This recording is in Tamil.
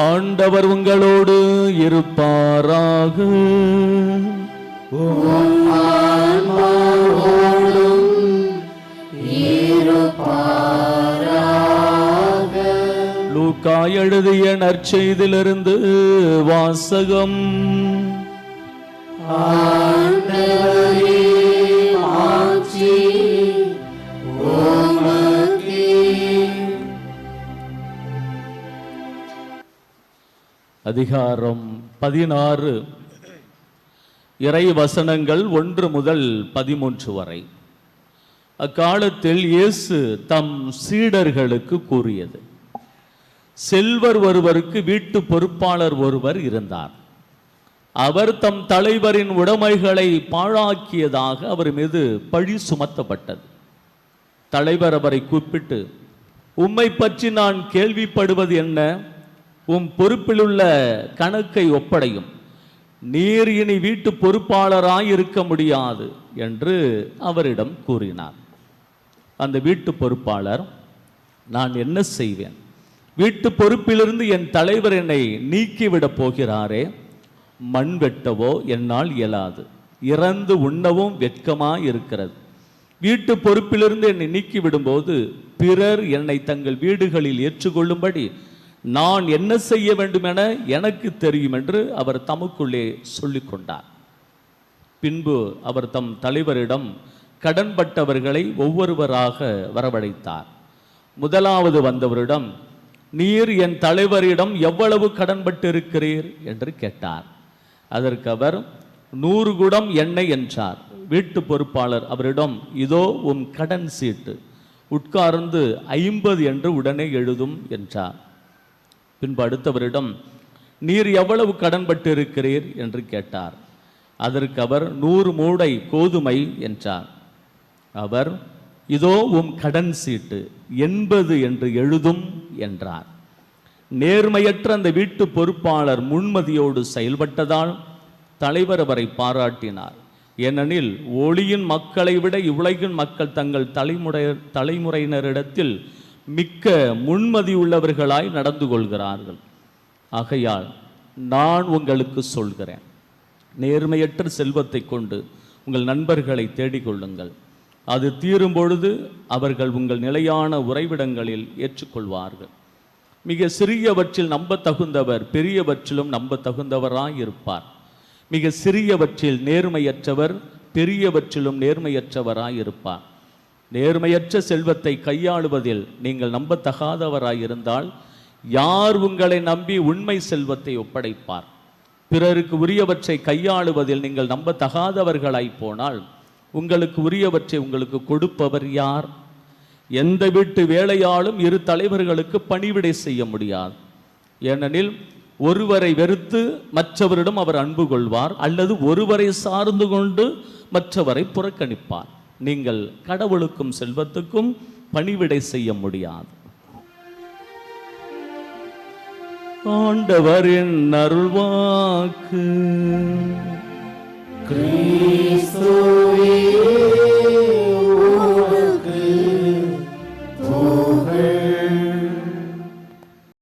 ஆண்டவர் உங்களோடு இருப்பாராக. லூக்கா எழுதிய நற்செய்தியிலிருந்து வாசகம். அதிகாரம் 16, இறை வசனங்கள் 1 முதல் 13 வரை. அக்காலத்தில் இயேசு தம் சீடர்களுக்கு கூறியது: செல்வர் ஒருவருக்கு வீட்டு பொறுப்பாளர் ஒருவர் இருந்தார். அவர் தம் தலைவரின் உடைமைகளை பாழாக்கியதாக அவர் மீது பழி சுமத்தப்பட்டது. தலைவர் அவரை கூப்பிட்டு, உம்மை பற்றி நான் கேள்விப்படுவது என்ன? உம் பொறுப்பிலுள்ள கணக்கை ஒப்படையும். நீர் இனி வீட்டு பொறுப்பாளராய் இருக்க முடியாது என்று அவரிடம் கூறினார். அந்த வீட்டு பொறுப்பாளர், நான் என்ன செய்வேன்? வீட்டு பொறுப்பிலிருந்து என் தலைவர் என்னை நீக்கிவிடப் போகிறாரே. மண் வெட்டவோ என்னால் இயலாது, இறந்து உண்ணவும் வெட்கமாய் இருக்கிறது. வீட்டு பொறுப்பிலிருந்து என்னை நீக்கிவிடும்போது பிறர் என்னை தங்கள் வீடுகளில் ஏற்றுக்கொள்ளும்படி நான் என்ன செய்ய வேண்டும் என எனக்கு தெரியும் என்று அவர் தமக்குள்ளே சொல்லிக் கொண்டார். பின்பு அவர் தம் தலைவரிடம் கடன்பட்டவர்களை ஒவ்வொருவராக வரவழைத்தார். முதலாவது வந்தவரிடம், நீர் என் தலைவரிடம் எவ்வளவு கடன்பட்டு இருக்கிறீர் என்று கேட்டார். அதற்கு அவர் 100 குடம் எண்ணெய் என்றார். வீட்டு பொறுப்பாளர் அவரிடம், இதோ உம் கடன் சீட்டு, உட்கார்ந்து 50 என்று உடனே எழுதும் என்றார். பின்பு அடுத்தவரிடம், நீர் எவ்வளவு கடன்பட்டு இருக்கிறீர் என்று கேட்டார். அதற்கு அவர் 100 மூடை கோதுமை என்றார். அவர், இதோ உம் கடன் சீட்டு, 80 என்று எழுதும் என்றார். நேர்மையற்ற அந்த வீட்டு பொறுப்பாளர் முன்மதியோடு செயல்பட்டதால் தலைவர் அவரை பாராட்டினார். ஏனெனில் ஒளியின் மக்களை விட இவ்வுலகின் மக்கள் தங்கள் தலைமுறையினரிடத்தில் மிக்க முன்மதி உள்ளவர்களாய் நடந்து கொள்கிறார்கள். ஆகையால் நான் உங்களுக்கு சொல்கிறேன், நேர்மையற்ற செல்வத்தை கொண்டு உங்கள் நண்பர்களை தேடிக்கொள்ளுங்கள். அது தீரும் பொழுது அவர்கள் உங்கள் நிலையான உறைவிடங்களில் ஏற்றுக்கொள்வார்கள். மிக சிறியவற்றில் நம்ப தகுந்தவர் பெரியவற்றிலும் நம்ப தகுந்தவராய் இருப்பார். மிக சிறியவற்றில் நேர்மையற்றவர் பெரியவற்றிலும் நேர்மையற்றவராய் இருப்பார். நேர்மையற்ற செல்வத்தை கையாளுவதில் நீங்கள் நம்பத்தகாதவராயிருந்தால் யார் உங்களை நம்பி உண்மை செல்வத்தை ஒப்படைப்பார்? பிறருக்கு உரியவற்றை கையாளுவதில் நீங்கள் நம்பத்தகாதவர்களாய் போனால் உங்களுக்கு உரியவற்றை உங்களுக்கு கொடுப்பவர் யார்? எந்த வீட்டு வேலையாலும் 2 தலைவர்களுக்கு பணிவிடை செய்ய முடியாது. ஏனெனில் ஒருவரை வெறுத்து மற்றவரிடம் அவர் அன்பு கொள்வார், அல்லது ஒருவரை சார்ந்து கொண்டு மற்றவரை புறக்கணிப்பார். நீங்கள் கடவுளுக்கும் செல்வத்துக்கும் பணிவிடை செய்ய முடியாது. ஆண்டவரின் அருள்வாக்கு. கிறிஸ்து